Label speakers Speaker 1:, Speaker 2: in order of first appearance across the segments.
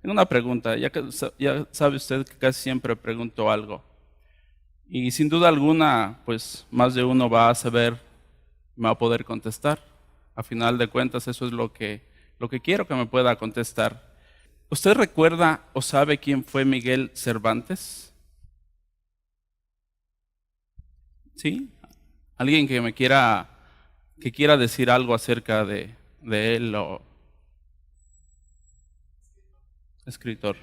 Speaker 1: Tengo una pregunta, ya sabe usted que casi siempre pregunto algo. Y sin duda alguna, pues más de uno va a saber, me va a poder contestar. A final de cuentas, eso es lo que quiero que me pueda contestar. ¿Usted recuerda o sabe quién fue Miguel Cervantes? ¿Sí? ¿Alguien que quiera decir algo acerca de él o escritor?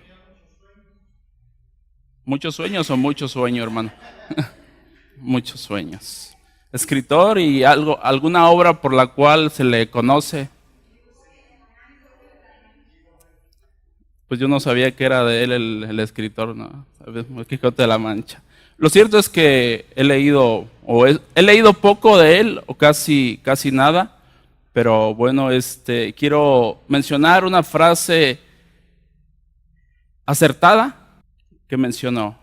Speaker 1: ¿Muchos sueños o mucho sueño, hermano? Muchos sueños. Escritor y alguna obra por la cual se le conoce. Pues yo no sabía que era de él el escritor, ¿no? El Quijote de la Mancha. Lo cierto es que he leído poco de él, o casi nada, pero bueno, quiero mencionar una frase acertada que mencionó.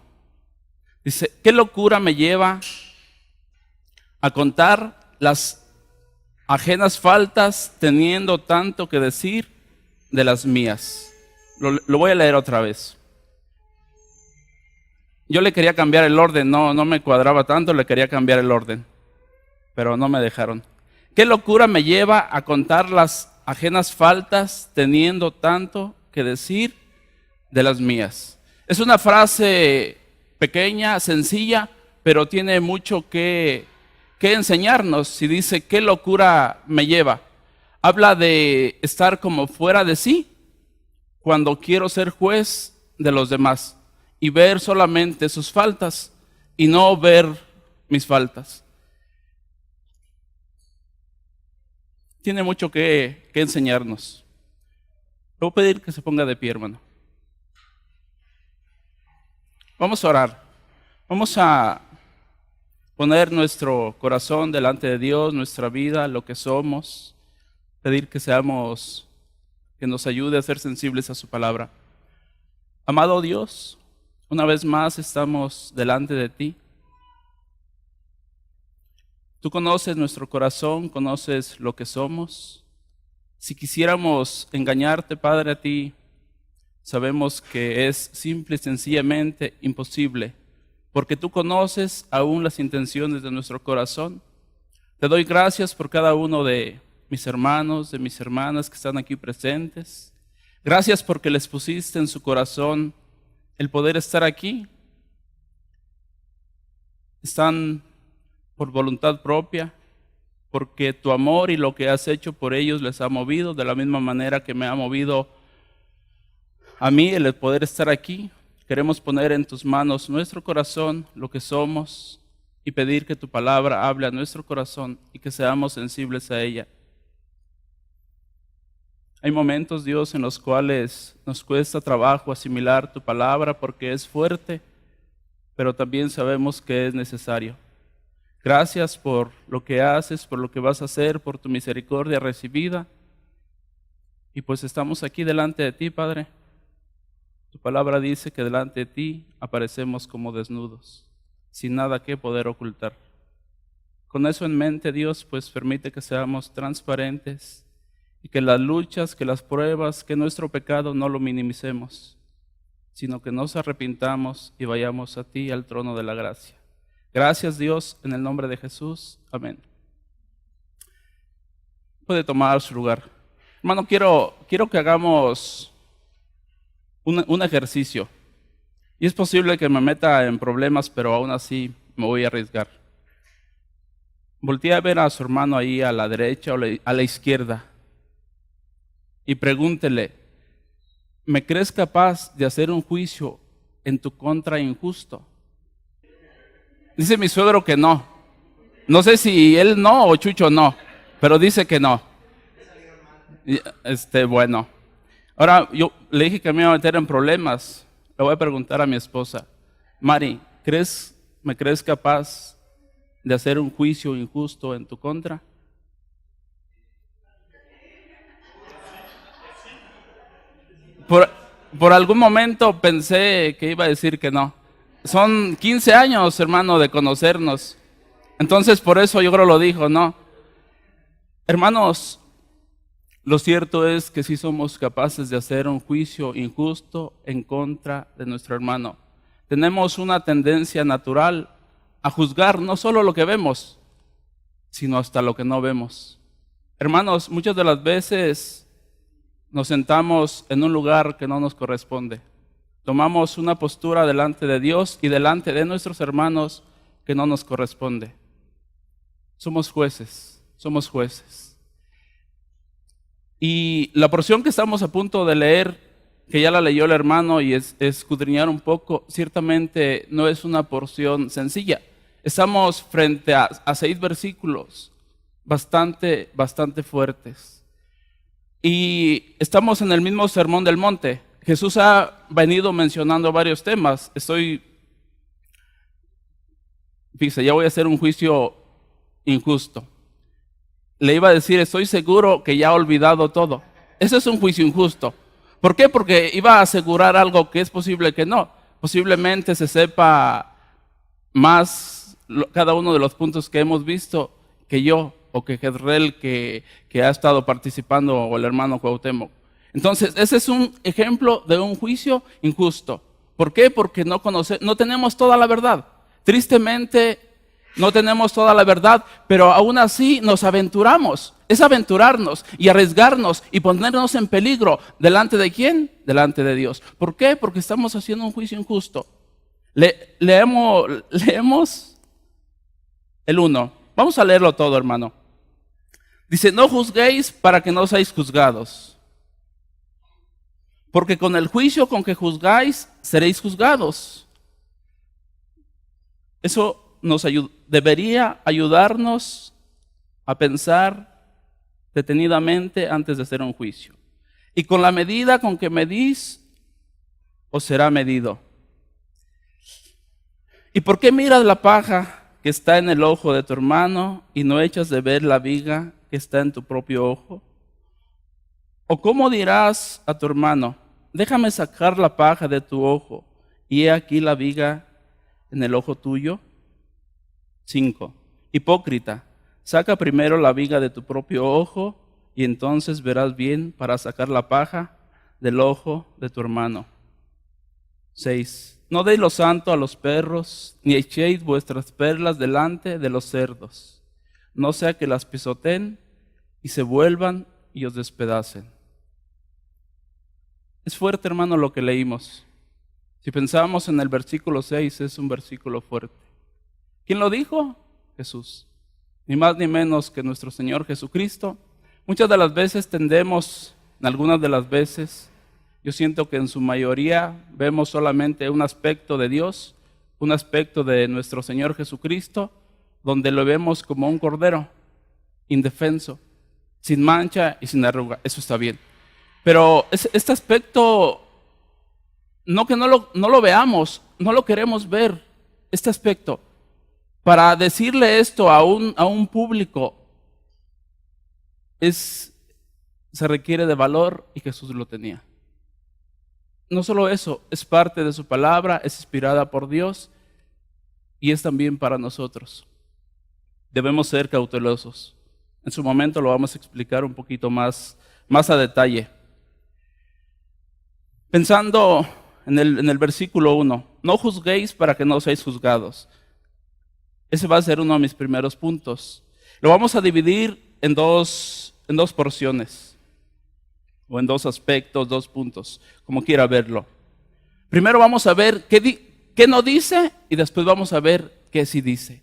Speaker 1: Dice, ¿qué locura me lleva a contar las ajenas faltas teniendo tanto que decir de las mías? Lo voy a leer otra vez. Yo le quería cambiar el orden, no me cuadraba tanto, le quería cambiar el orden, pero no me dejaron. ¿Qué locura me lleva a contar las ajenas faltas teniendo tanto que decir de las mías? Es una frase pequeña, sencilla, pero tiene mucho que enseñarnos. Si dice, ¿qué locura me lleva? Habla de estar como fuera de sí cuando quiero ser juez de los demás y ver solamente sus faltas y no ver mis faltas. Tiene mucho que enseñarnos. Le voy a pedir que se ponga de pie, hermano. Vamos a orar. Vamos a poner nuestro corazón delante de Dios, nuestra vida, lo que somos. Pedir que nos ayude a ser sensibles a su palabra. Amado Dios, una vez más estamos delante de ti. Tú conoces nuestro corazón, conoces lo que somos. Si quisiéramos engañarte, Padre, a ti, sabemos que es simple y sencillamente imposible, porque tú conoces aún las intenciones de nuestro corazón. Te doy gracias por cada uno de mis hermanos, de mis hermanas que están aquí presentes. Gracias porque les pusiste en su corazón el poder estar aquí. Están por voluntad propia, porque tu amor y lo que has hecho por ellos les ha movido de la misma manera que me ha movido a mí el poder estar aquí. Queremos poner en tus manos nuestro corazón, lo que somos, y pedir que tu palabra hable a nuestro corazón y que seamos sensibles a ella. Hay momentos, Dios, en los cuales nos cuesta trabajo asimilar tu palabra porque es fuerte, pero también sabemos que es necesario. Gracias por lo que haces, por lo que vas a hacer, por tu misericordia recibida. Y pues estamos aquí delante de ti, Padre. Tu palabra dice que delante de ti aparecemos como desnudos, sin nada que poder ocultar. Con eso en mente, Dios, pues permite que seamos transparentes y que las luchas, que las pruebas, que nuestro pecado no lo minimicemos, sino que nos arrepintamos y vayamos a ti, al trono de la gracia. Gracias, Dios, en el nombre de Jesús. Amén. Puede tomar su lugar. Hermano, quiero que hagamos un ejercicio. Y es posible que me meta en problemas, pero aún así me voy a arriesgar. Voltea a ver a su hermano ahí a la derecha o a la izquierda y pregúntele, ¿me crees capaz de hacer un juicio en tu contra injusto? Dice mi suegro que no. No sé si él no o Chucho no, pero dice que no. Bueno. Ahora yo le dije que me iba a meter en problemas. Le voy a preguntar a mi esposa, Mari, ¿me crees capaz de hacer un juicio injusto en tu contra? Por algún momento pensé que iba a decir que no. Son 15 años, hermano, de conocernos. Entonces por eso yo creo lo dijo, ¿no? Hermanos, Lo cierto es que sí somos capaces de hacer un juicio injusto en contra de nuestro hermano. Tenemos una tendencia natural a juzgar no solo lo que vemos, sino hasta lo que no vemos. Hermanos, muchas de las veces nos sentamos en un lugar que no nos corresponde. Tomamos una postura delante de Dios y delante de nuestros hermanos que no nos corresponde. Somos jueces, somos jueces. Y la porción que estamos a punto de leer, que ya la leyó el hermano y escudriñar un poco, ciertamente no es una porción sencilla. Estamos frente a 6 versículos bastante fuertes. Y estamos en el mismo sermón del monte. Jesús ha venido mencionando varios temas. Fíjese, ya voy a hacer un juicio injusto. Le iba a decir, estoy seguro que ya ha olvidado todo. Ese es un juicio injusto. ¿Por qué? Porque iba a asegurar algo que es posible que no. Posiblemente se sepa más cada uno de los puntos que hemos visto que yo o que Jezreel que ha estado participando o el hermano Cuauhtémoc. Entonces, ese es un ejemplo de un juicio injusto. ¿Por qué? Porque no tenemos toda la verdad. Tristemente, no tenemos toda la verdad, pero aún así nos aventuramos. Es aventurarnos y arriesgarnos y ponernos en peligro. ¿Delante de quién? Delante de Dios. ¿Por qué? Porque estamos haciendo un juicio injusto. Leemos el 1. Vamos a leerlo todo, hermano. Dice, no juzguéis para que no seáis juzgados. Porque con el juicio con que juzgáis, seréis juzgados. Eso debería ayudarnos a pensar detenidamente antes de hacer un juicio. Y con la medida con que medís, os será medido. ¿Y por qué miras la paja que está en el ojo de tu hermano y no echas de ver la viga que está en tu propio ojo? ¿O cómo dirás a tu hermano, déjame sacar la paja de tu ojo y he aquí la viga en el ojo tuyo? 5. Hipócrita, saca primero la viga de tu propio ojo y entonces verás bien para sacar la paja del ojo de tu hermano. 6. No deis lo santo a los perros, ni echéis vuestras perlas delante de los cerdos, no sea que las pisoteen y se vuelvan y os despedacen. Es fuerte, hermano, lo que leímos. Si pensamos en el versículo 6, es un versículo fuerte. ¿Quién lo dijo? Jesús. Ni más ni menos que nuestro Señor Jesucristo. Muchas de las veces tendemos, en algunas de las veces, yo siento que en su mayoría vemos solamente un aspecto de Dios, un aspecto de nuestro Señor Jesucristo, donde lo vemos como un cordero, indefenso, sin mancha y sin arruga. Eso está bien. Pero este aspecto, no que no lo veamos, no lo queremos ver, este aspecto. Para decirle esto a un público, se requiere de valor y Jesús lo tenía. No solo eso, es parte de su palabra, es inspirada por Dios y es también para nosotros. Debemos ser cautelosos. En su momento lo vamos a explicar un poquito más a detalle. Pensando en el versículo 1, no juzguéis para que no seáis juzgados. Ese va a ser uno de mis primeros puntos. Lo vamos a dividir en dos porciones, o en 2 aspectos, 2 puntos, como quiera verlo. Primero vamos a ver qué no dice y después vamos a ver qué sí dice.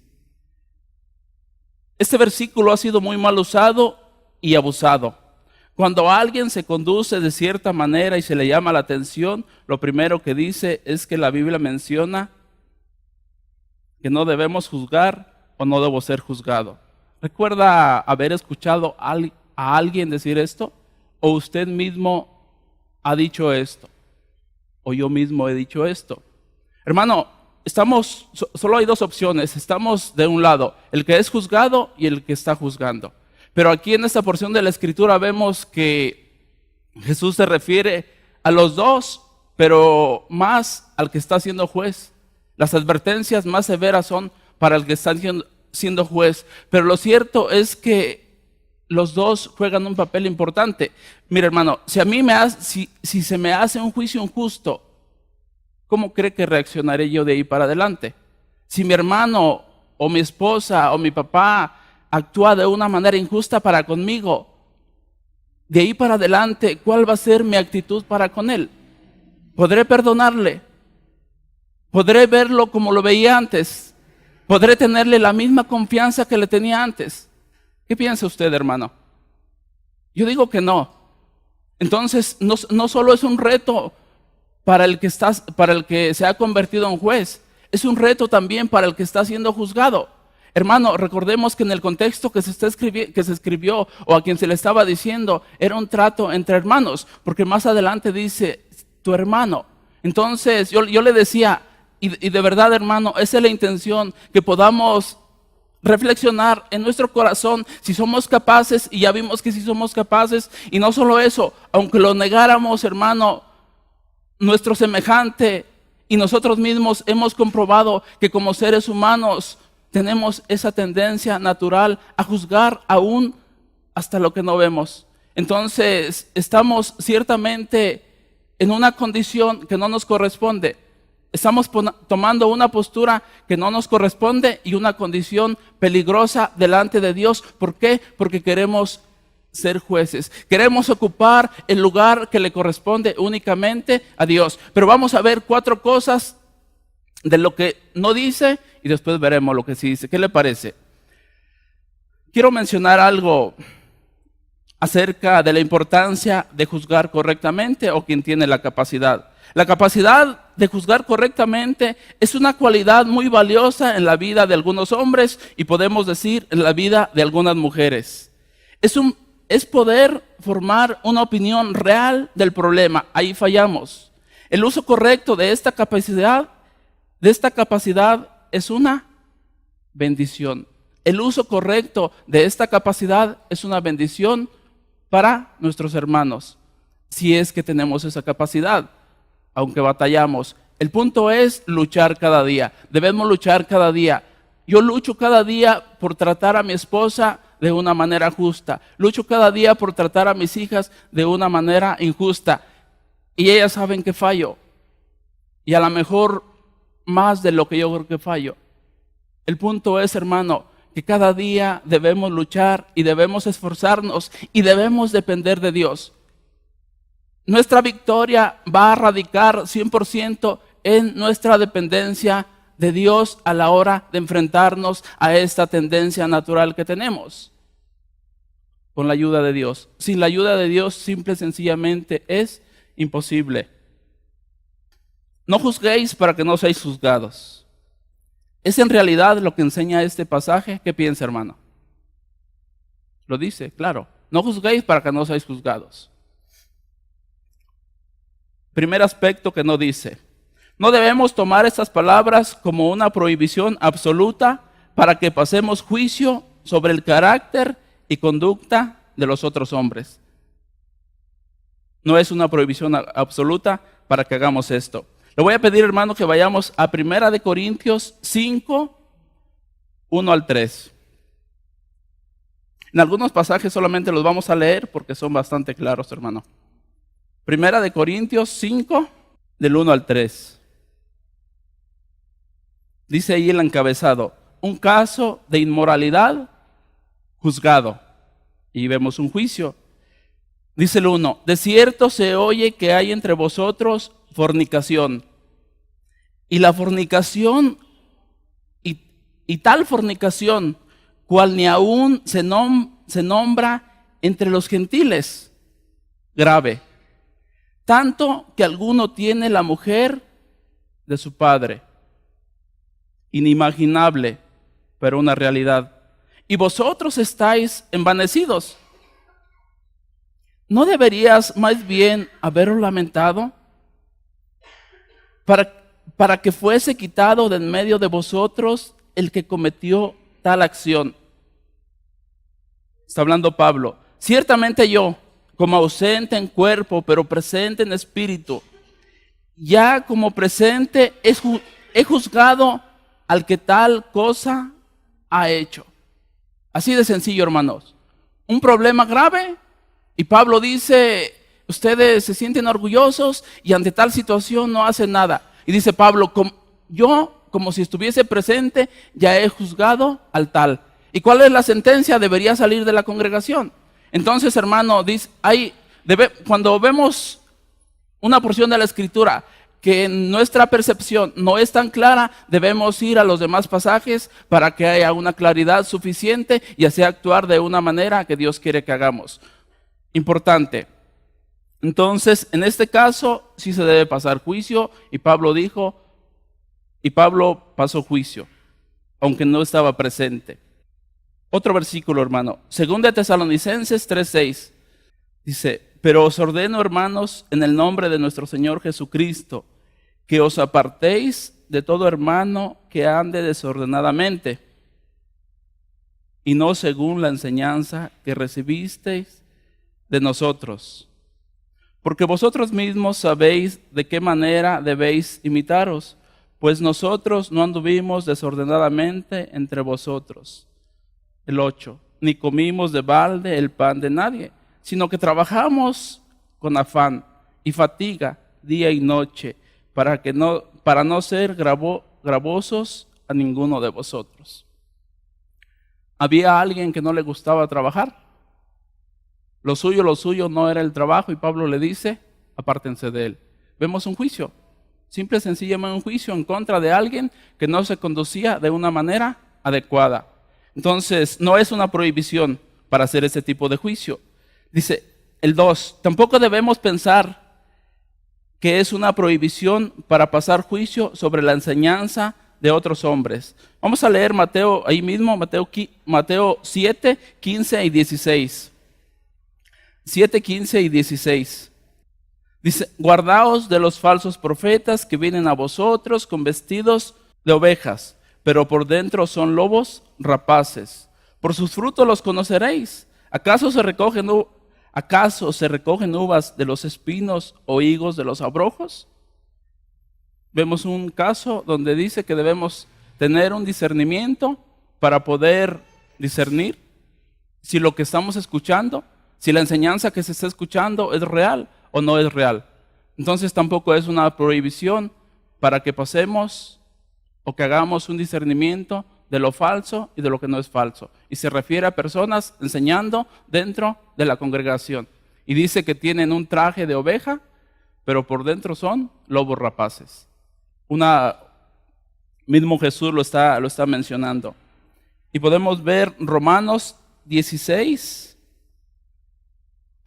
Speaker 1: Este versículo ha sido muy mal usado y abusado. Cuando alguien se conduce de cierta manera y se le llama la atención, lo primero que dice es que la Biblia menciona que no debemos juzgar o no debo ser juzgado. ¿Recuerda haber escuchado a alguien decir esto? ¿O usted mismo ha dicho esto? ¿O yo mismo he dicho esto? Hermano, solo hay 2 opciones. Estamos de un lado, el que es juzgado y el que está juzgando. Pero aquí en esta porción de la Escritura vemos que Jesús se refiere a los 2, pero más al que está siendo juez. Las advertencias más severas son para el que está siendo juez. Pero lo cierto es que los dos juegan un papel importante. Mira, hermano, si se me hace un juicio injusto, ¿cómo cree que reaccionaré yo de ahí para adelante? Si mi hermano o mi esposa o mi papá actúa de una manera injusta para conmigo, de ahí para adelante, ¿cuál va a ser mi actitud para con él? ¿Podré perdonarle? ¿Podré verlo como lo veía antes? ¿Podré tenerle la misma confianza que le tenía antes? ¿Qué piensa usted, hermano? Yo digo que no. Entonces, no solo es un reto para el que se ha convertido en juez, es un reto también para el que está siendo juzgado. Hermano, recordemos que en el contexto que se escribió o a quien se le estaba diciendo, era un trato entre hermanos, porque más adelante dice, tu hermano. Entonces, yo le decía, y de verdad, hermano, esa es la intención, que podamos reflexionar en nuestro corazón si somos capaces, y ya vimos que sí somos capaces, y no solo eso, aunque lo negáramos, hermano, nuestro semejante y nosotros mismos hemos comprobado que como seres humanos tenemos esa tendencia natural a juzgar aún hasta lo que no vemos. Entonces, estamos ciertamente en una condición que no nos corresponde. Estamos tomando una postura que no nos corresponde y una condición peligrosa delante de Dios. ¿Por qué? Porque queremos ser jueces. Queremos ocupar el lugar que le corresponde únicamente a Dios. Pero vamos a ver 4 cosas de lo que no dice y después veremos lo que sí dice. ¿Qué le parece? Quiero mencionar algo acerca de la importancia de juzgar correctamente o quien tiene la capacidad. La capacidad de juzgar correctamente es una cualidad muy valiosa en la vida de algunos hombres y podemos decir en la vida de algunas mujeres. Es poder formar una opinión real del problema. Ahí fallamos. El uso correcto de esta capacidad es una bendición. El uso correcto de esta capacidad es una bendición para nuestros hermanos, si es que tenemos esa capacidad, aunque batallamos. El punto es luchar cada día. Debemos luchar cada día. Yo lucho cada día por tratar a mi esposa de una manera justa. Lucho cada día por tratar a mis hijas de una manera injusta. Y ellas saben que fallo. Y a lo mejor más de lo que yo creo que fallo. El punto es, hermano, que cada día debemos luchar y debemos esforzarnos y debemos depender de Dios. Nuestra victoria va a radicar 100% en nuestra dependencia de Dios a la hora de enfrentarnos a esta tendencia natural que tenemos. Con la ayuda de Dios. Sin la ayuda de Dios, simple y sencillamente es imposible. No juzguéis para que no seáis juzgados. ¿Es en realidad lo que enseña este pasaje? ¿Qué piensa, hermano? Lo dice, claro. No juzguéis para que no seáis juzgados. Primer aspecto que no dice. No debemos tomar estas palabras como una prohibición absoluta para que pasemos juicio sobre el carácter y conducta de los otros hombres. No es una prohibición absoluta para que hagamos esto. Le voy a pedir, hermano, que vayamos a 1 Corintios 5, 1 al 3. En algunos pasajes solamente los vamos a leer porque son bastante claros, hermano. 1 Corintios 5, del 1 al 3. Dice ahí el encabezado, un caso de inmoralidad juzgado. Y vemos un juicio. Dice el 1, de cierto se oye que hay entre vosotros fornicación. Y la fornicación, y tal fornicación, cual ni aún se nombra entre los gentiles, grave. Tanto que alguno tiene la mujer de su padre. Inimaginable, pero una realidad. Y vosotros estáis envanecidos. ¿No deberías más bien haberlo lamentado? Para que fuese quitado de en medio de vosotros el que cometió tal acción. Está hablando Pablo. Ciertamente yo, como ausente en cuerpo, pero presente en espíritu, ya como presente he juzgado al que tal cosa ha hecho. Así de sencillo, hermanos. un problema grave y Pablo dice, ustedes se sienten orgullosos y ante tal situación no hacen nada. Y dice Pablo, yo como si estuviese presente ya he juzgado al tal. ¿Y cuál es la sentencia? Debería salir de la congregación. Entonces, hermano, dice, cuando vemos una porción de la Escritura que en nuestra percepción no es tan clara, debemos ir a los demás pasajes para que haya una claridad suficiente y así actuar de una manera que Dios quiere que hagamos. Importante. Entonces, en este caso, sí se debe pasar juicio, y Pablo pasó juicio, aunque no estaba presente. Otro versículo, hermano, 2 Tesalonicenses 3:6, dice, pero os ordeno, hermanos, en el nombre de nuestro Señor Jesucristo, que os apartéis de todo hermano que ande desordenadamente, y no según la enseñanza que recibisteis de nosotros. Porque vosotros mismos sabéis de qué manera debéis imitaros, pues nosotros no anduvimos desordenadamente entre vosotros. El 8, ni comimos de balde el pan de nadie, sino que trabajamos con afán y fatiga día y noche, para no ser gravosos a ninguno de vosotros. ¿Había alguien que no le gustaba trabajar? Lo suyo no era el trabajo, y Pablo le dice, apártense de él. Vemos un juicio, simple y sencillamente un juicio en contra de alguien que no se conducía de una manera adecuada. Entonces, no es una prohibición para hacer ese tipo de juicio. Dice el 2, tampoco debemos pensar que es una prohibición para pasar juicio sobre la enseñanza de otros hombres. Vamos a leer Mateo, ahí mismo, Mateo 7, 15 y 16. 7, 15 y 16. Dice, guardaos de los falsos profetas que vienen a vosotros con vestidos de ovejas, pero por dentro son lobos rapaces. Por sus frutos los conoceréis. ¿Acaso se recogen uvas de los espinos o higos de los abrojos? Vemos un caso donde dice que debemos tener un discernimiento para poder discernir si lo que estamos escuchando, si la enseñanza que se está escuchando es real o no es real. Entonces tampoco es una prohibición para que pasemos o que hagamos un discernimiento de lo falso y de lo que no es falso. Y se refiere a personas enseñando dentro de la congregación. Y dice que tienen un traje de oveja, pero por dentro son lobos rapaces. Mismo Jesús lo está mencionando. Y podemos ver Romanos 16.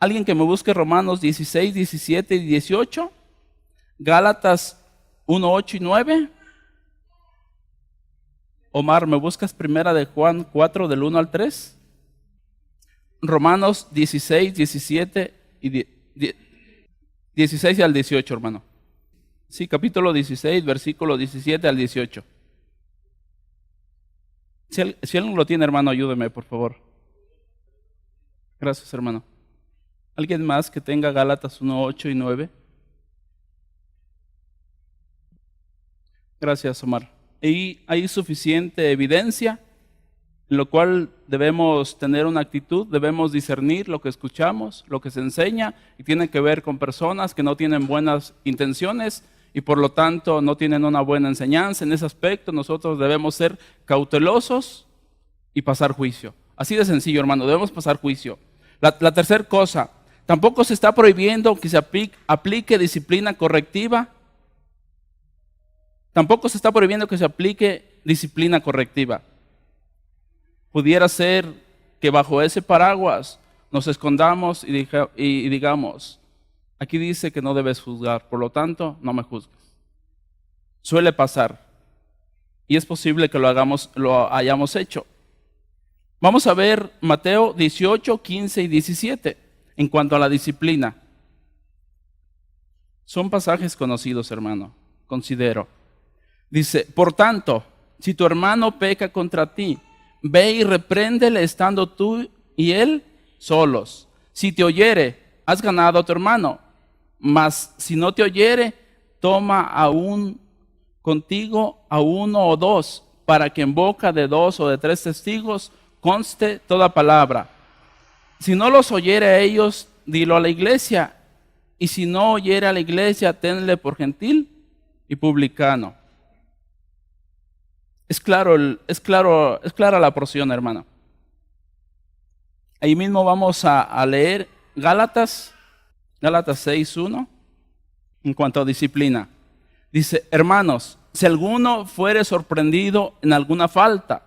Speaker 1: Alguien que me busque Romanos 16, 17 y 18. Gálatas 1, 8 y 9. Omar, ¿me buscas primera de Juan 4 del 1 al 3? Romanos 16, 17 y 16 al 18, hermano. Sí, capítulo 16, versículo 17 al 18. Si alguien lo tiene, hermano, ayúdeme, por favor. Gracias, hermano. ¿Alguien más que tenga Gálatas 1, 8 y 9? Gracias, Omar. Y hay suficiente evidencia en lo cual debemos tener una actitud, debemos discernir lo que escuchamos, lo que se enseña, y tiene que ver con personas que no tienen buenas intenciones y por lo tanto no tienen una buena enseñanza. En ese aspecto nosotros debemos ser cautelosos y pasar juicio. Así de sencillo, hermano, debemos pasar juicio. La tercera cosa, tampoco se está prohibiendo que se aplique disciplina correctiva. Tampoco se está prohibiendo que se aplique disciplina correctiva. Pudiera ser que bajo ese paraguas nos escondamos y digamos, aquí dice que no debes juzgar, por lo tanto, no me juzgues. Suele pasar y es posible que lo hayamos hecho. Vamos a ver Mateo 18, 15 y 17 en cuanto a la disciplina. Son pasajes conocidos, hermano, considero. Dice, por tanto, si tu hermano peca contra ti, ve y repréndele estando tú y él solos. Si te oyere, has ganado a tu hermano. Mas si no te oyere, toma aún contigo a uno o dos, para que en boca de 2 o de 3 testigos conste toda palabra. Si no los oyere a ellos, dilo a la iglesia. Y si no oyere a la iglesia, tenle por gentil y publicano. Es clara la porción, hermano. Ahí mismo vamos a leer Gálatas 6:1, en cuanto a disciplina. Dice: hermanos, si alguno fuere sorprendido en alguna falta,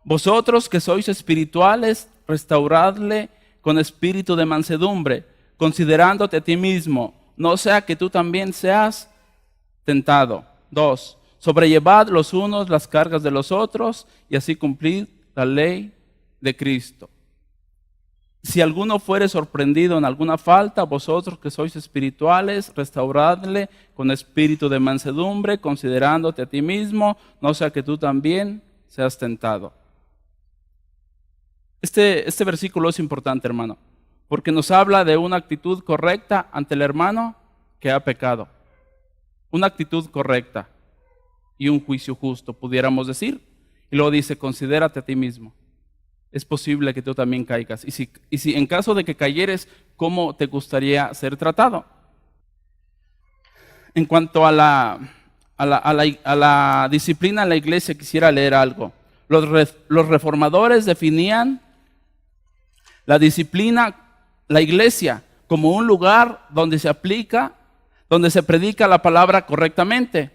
Speaker 1: vosotros que sois espirituales, restauradle con espíritu de mansedumbre, considerándote a ti mismo, no sea que tú también seas tentado. 2. Sobrellevad los unos las cargas de los otros, y así cumplid la ley de Cristo. Si alguno fuere sorprendido en alguna falta, vosotros que sois espirituales, restauradle con espíritu de mansedumbre, considerándote a ti mismo, no sea que tú también seas tentado. Este versículo es importante, hermano, porque nos habla de una actitud correcta ante el hermano que ha pecado. Una actitud correcta y un juicio justo, pudiéramos decir. Y luego dice: considérate a ti mismo. Es posible que tú también caigas. Y si en caso de que cayeres, ¿cómo te gustaría ser tratado? En cuanto a la disciplina en la iglesia, quisiera leer algo. Los reformadores definían la disciplina, la iglesia, como un lugar donde se predica la palabra correctamente,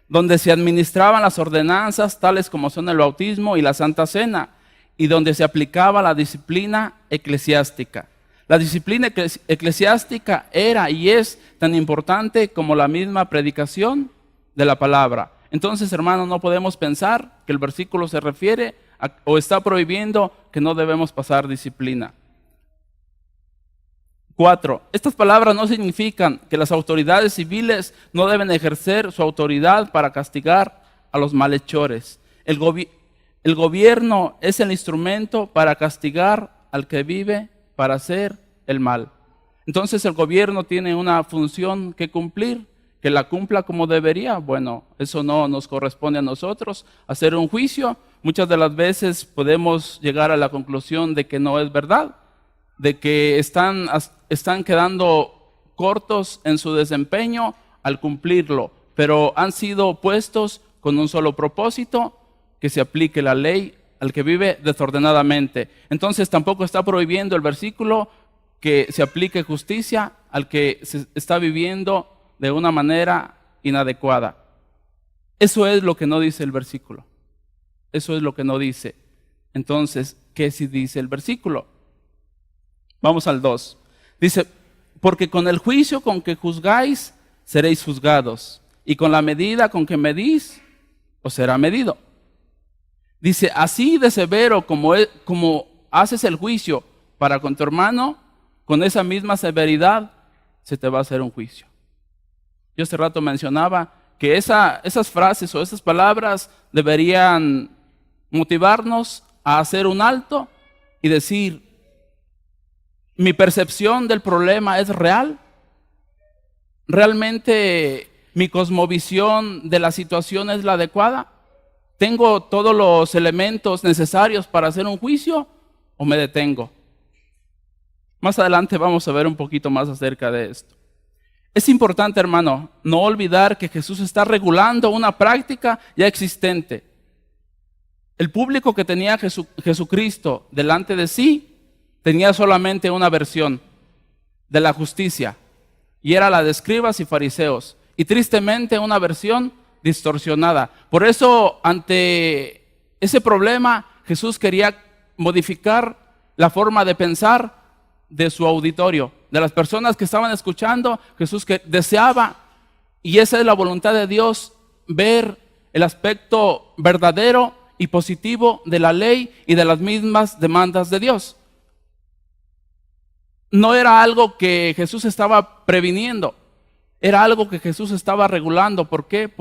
Speaker 1: donde se administraban las ordenanzas tales como son el bautismo y la Santa Cena, y donde se aplicaba la disciplina eclesiástica. La disciplina eclesiástica era y es tan importante como la misma predicación de la palabra. Entonces, hermano, no podemos pensar que el versículo se refiere o está prohibiendo que no debemos pasar disciplina. 4. Estas palabras no significan que las autoridades civiles no deben ejercer su autoridad para castigar a los malhechores. El gobierno es el instrumento para castigar al que vive para hacer el mal. Entonces el gobierno tiene una función que cumplir, que la cumpla como debería. Bueno, eso no nos corresponde a nosotros hacer un juicio. Muchas de las veces podemos llegar a la conclusión de que no es verdad, de que están quedando cortos en su desempeño al cumplirlo, pero han sido puestos con un solo propósito: que se aplique la ley al que vive desordenadamente. Entonces tampoco está prohibiendo el versículo que se aplique justicia al que se está viviendo de una manera inadecuada. Eso es lo que no dice el versículo. Eso es lo que no dice. Entonces, ¿qué sí dice el versículo? Vamos al 2. Dice: porque con el juicio con que juzgáis, seréis juzgados, y con la medida con que medís, os será medido. Dice: así de severo como haces el juicio para con tu hermano, con esa misma severidad se te va a hacer un juicio. Yo hace rato mencionaba que esas frases o esas palabras deberían motivarnos a hacer un alto y decir: ¿mi percepción del problema es real? ¿Realmente mi cosmovisión de la situación es la adecuada? ¿Tengo todos los elementos necesarios para hacer un juicio o me detengo? Más adelante vamos a ver un poquito más acerca de esto. Es importante, hermano, no olvidar que Jesús está regulando una práctica ya existente. El público que tenía Jesucristo delante de sí tenía solamente una versión de la justicia, y era la de escribas y fariseos, y tristemente una versión distorsionada. Por eso, ante ese problema, Jesús quería modificar la forma de pensar de su auditorio, de las personas que estaban escuchando. Jesús deseaba, y esa es la voluntad de Dios, ver el aspecto verdadero y positivo de la ley y de las mismas demandas de Dios. No era algo que Jesús estaba previniendo, era algo que Jesús estaba regulando. ¿Por qué?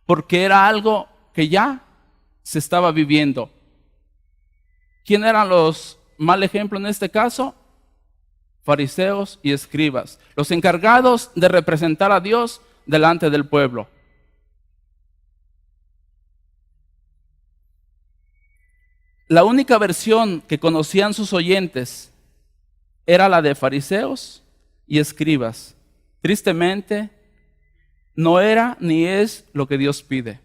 Speaker 1: Porque era algo que ya se estaba viviendo. ¿Quién eran los mal ejemplos en este caso? Fariseos y escribas, los encargados de representar a Dios delante del pueblo. La única versión que conocían sus oyentes era la de fariseos y escribas. Tristemente, no era ni es lo que Dios pide.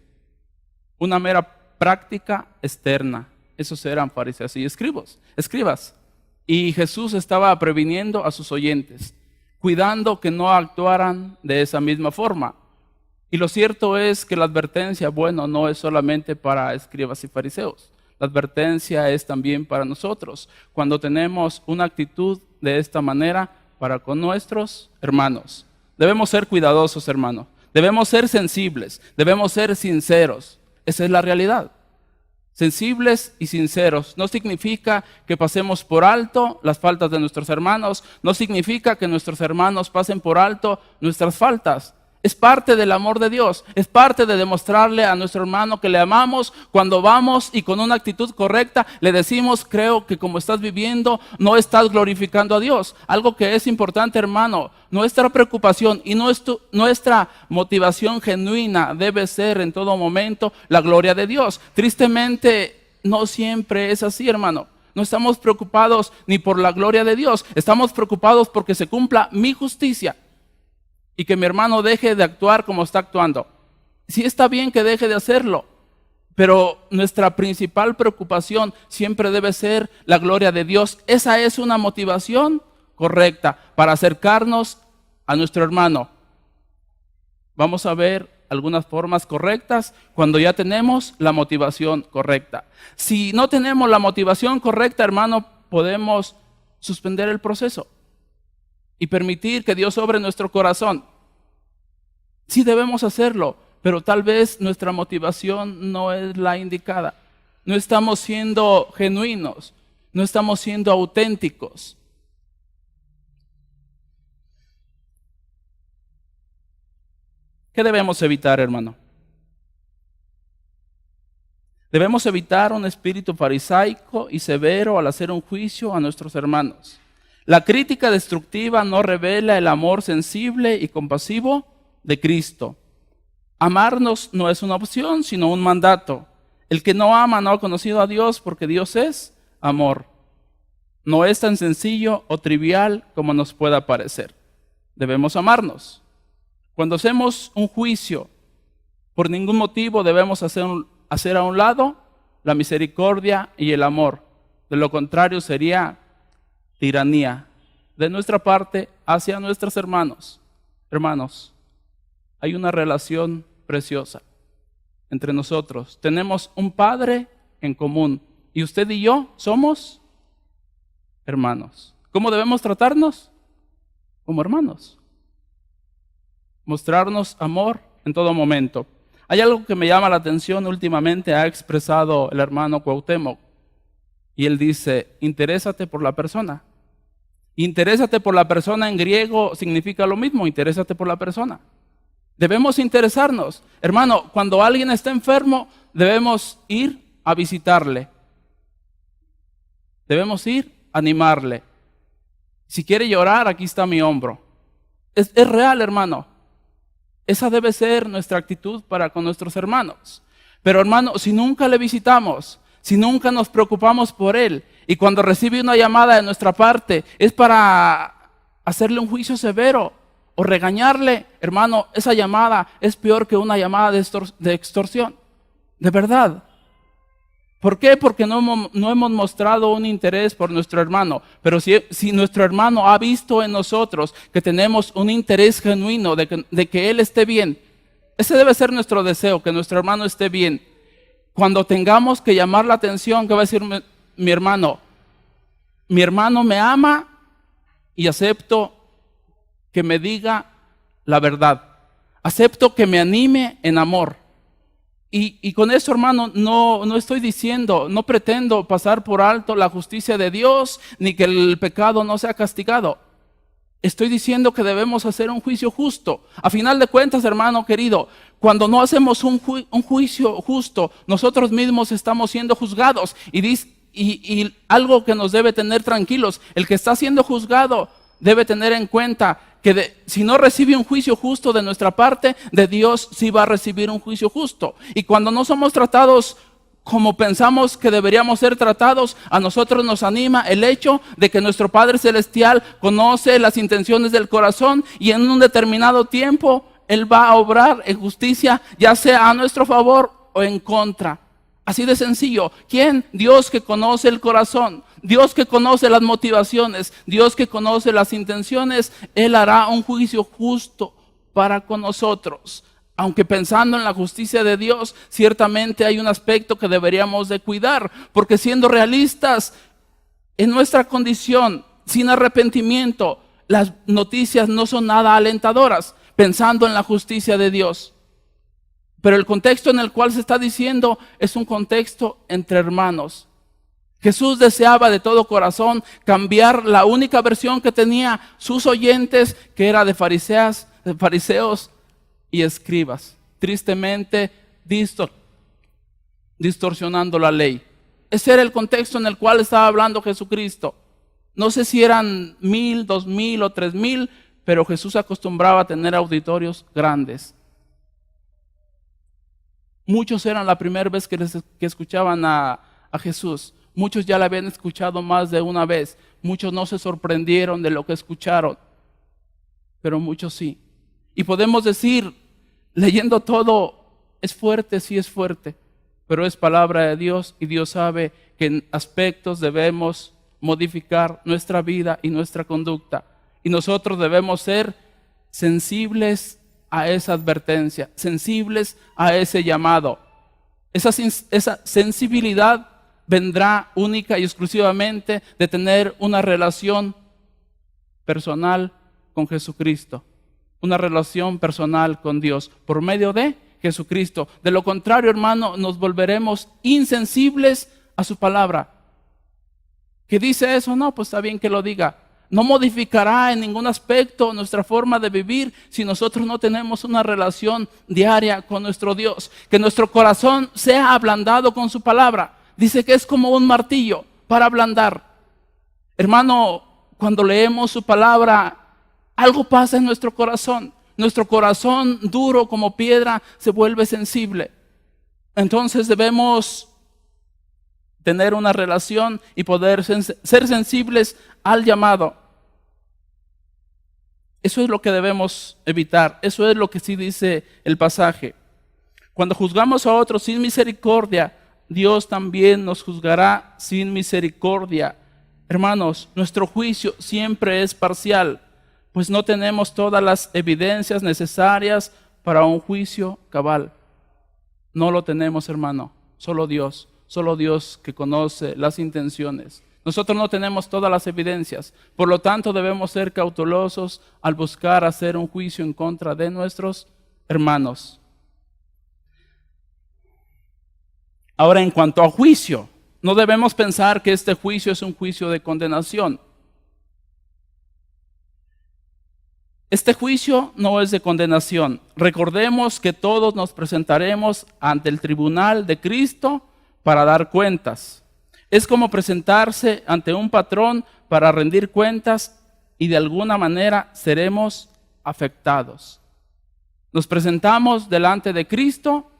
Speaker 1: Una mera práctica externa. Esos eran fariseos y escribas. Y Jesús estaba previniendo a sus oyentes, cuidando que no actuaran de esa misma forma. Y lo cierto es que la advertencia, bueno, no es solamente para escribas y fariseos. La advertencia es también para nosotros, cuando tenemos una actitud de esta manera para con nuestros hermanos. Debemos ser cuidadosos, hermano. Debemos ser sensibles, debemos ser sinceros. Esa es la realidad. Sensibles y sinceros no significa que pasemos por alto las faltas de nuestros hermanos, no significa que nuestros hermanos pasen por alto nuestras faltas. Es parte del amor de Dios, es parte de demostrarle a nuestro hermano que le amamos cuando vamos y con una actitud correcta le decimos: creo que como estás viviendo no estás glorificando a Dios. Algo que es importante, hermano, nuestra preocupación y nuestra motivación genuina debe ser en todo momento la gloria de Dios. Tristemente no siempre es así, hermano. No estamos preocupados ni por la gloria de Dios, estamos preocupados porque se cumpla mi justicia y que mi hermano deje de actuar como está actuando. Sí, está bien que deje de hacerlo, pero nuestra principal preocupación siempre debe ser la gloria de Dios. Esa es una motivación correcta para acercarnos a nuestro hermano. Vamos a ver algunas formas correctas cuando ya tenemos la motivación correcta. Si no tenemos la motivación correcta, hermano, podemos suspender el proceso y permitir que Dios obre en nuestro corazón. Sí debemos hacerlo, pero tal vez nuestra motivación no es la indicada. No estamos siendo genuinos, no estamos siendo auténticos. ¿Qué debemos evitar, hermano? Debemos evitar un espíritu farisaico y severo al hacer un juicio a nuestros hermanos. La crítica destructiva no revela el amor sensible y compasivo de Cristo. Amarnos no es una opción, sino un mandato. El que no ama no ha conocido a Dios, porque Dios es amor. No es tan sencillo o trivial como nos pueda parecer. Debemos amarnos. Cuando hacemos un juicio, por ningún motivo debemos hacer a un lado la misericordia y el amor. De lo contrario sería tiranía de nuestra parte hacia nuestros hermanos. Hermanos, hay una relación preciosa entre nosotros. Tenemos un Padre en común y usted y yo somos hermanos. ¿Cómo debemos tratarnos? Como hermanos. Mostrarnos amor en todo momento. Hay algo que me llama la atención últimamente, ha expresado el hermano Cuauhtémoc, y él dice: interésate por la persona. Interésate por la persona en griego significa lo mismo, interésate por la persona. Debemos interesarnos. Hermano, cuando alguien está enfermo, debemos ir a visitarle. Debemos ir a animarle. Si quiere llorar, aquí está mi hombro. Es real, hermano. Esa debe ser nuestra actitud para con nuestros hermanos. Pero, hermano, si nunca le visitamos, si nunca nos preocupamos por él, y cuando recibe una llamada de nuestra parte es para hacerle un juicio severo o regañarle, hermano, esa llamada es peor que una llamada de extorsión. De verdad. ¿Por qué? Porque no hemos mostrado un interés por nuestro hermano. Pero si nuestro hermano ha visto en nosotros que tenemos un interés genuino de que él esté bien, ese debe ser nuestro deseo, que nuestro hermano esté bien. Cuando tengamos que llamar la atención, ¿qué va a decir mi hermano? Mi hermano me ama y acepto que me diga la verdad. Acepto que me anime en amor. Y con eso, hermano, no estoy diciendo, no pretendo pasar por alto la justicia de Dios, ni que el pecado no sea castigado. Estoy diciendo que debemos hacer un juicio justo. A final de cuentas, hermano querido, cuando no hacemos un juicio justo, nosotros mismos estamos siendo juzgados. Y algo que nos debe tener tranquilos, el que está siendo juzgado debe tener en cuenta que si no recibe un juicio justo de nuestra parte, de Dios sí va a recibir un juicio justo. Y cuando no somos tratados como pensamos que deberíamos ser tratados, a nosotros nos anima el hecho de que nuestro Padre Celestial conoce las intenciones del corazón y en un determinado tiempo Él va a obrar en justicia, ya sea a nuestro favor o en contra. Así de sencillo. ¿Quién? Dios, que conoce el corazón, Dios que conoce las motivaciones, Dios que conoce las intenciones. Él hará un juicio justo para con nosotros. Aunque pensando en la justicia de Dios, ciertamente hay un aspecto que deberíamos de cuidar, porque siendo realistas, en nuestra condición, sin arrepentimiento, las noticias no son nada alentadoras, pensando en la justicia de Dios. Pero el contexto en el cual se está diciendo es un contexto entre hermanos. Jesús deseaba de todo corazón cambiar la única versión que tenía sus oyentes, que era de fariseos y escribas, tristemente distorsionando la ley. Ese era el contexto en el cual estaba hablando Jesucristo. No sé si eran 1,000, 2,000 o 3,000, pero Jesús acostumbraba a tener auditorios grandes. Muchos eran la primera vez que escuchaban a Jesús. Muchos ya la habían escuchado más de una vez. Muchos no se sorprendieron de lo que escucharon, pero muchos sí. Y podemos decir, leyendo todo, es fuerte, sí es fuerte, pero es palabra de Dios y Dios sabe que en aspectos debemos modificar nuestra vida y nuestra conducta. Y nosotros debemos ser sensibles a esa advertencia, sensibles a ese llamado. Esa sensibilidad vendrá única y exclusivamente de tener una relación personal con Jesucristo. Una relación personal con Dios por medio de Jesucristo. De lo contrario, hermano, nos volveremos insensibles a su palabra. ¿Qué dice eso? No, pues está bien que lo diga. No modificará en ningún aspecto nuestra forma de vivir si nosotros no tenemos una relación diaria con nuestro Dios. Que nuestro corazón sea ablandado con su palabra. Dice que es como un martillo para ablandar. Hermano, cuando leemos su palabra, algo pasa en nuestro corazón. Nuestro corazón duro como piedra se vuelve sensible. Entonces debemos tener una relación y poder ser sensibles al llamado. Eso es lo que debemos evitar. Eso es lo que sí dice el pasaje. Cuando juzgamos a otros sin misericordia, Dios también nos juzgará sin misericordia. Hermanos, nuestro juicio siempre es parcial, pues no tenemos todas las evidencias necesarias para un juicio cabal. No lo tenemos, hermano. Solo Dios que conoce las intenciones. Nosotros no tenemos todas las evidencias, por lo tanto debemos ser cautelosos al buscar hacer un juicio en contra de nuestros hermanos. Ahora, en cuanto a juicio, no debemos pensar que este juicio es un juicio de condenación. Este juicio no es de condenación. Recordemos que todos nos presentaremos ante el tribunal de Cristo para dar cuentas. Es como presentarse ante un patrón para rendir cuentas y de alguna manera seremos afectados. Nos presentamos delante de Cristo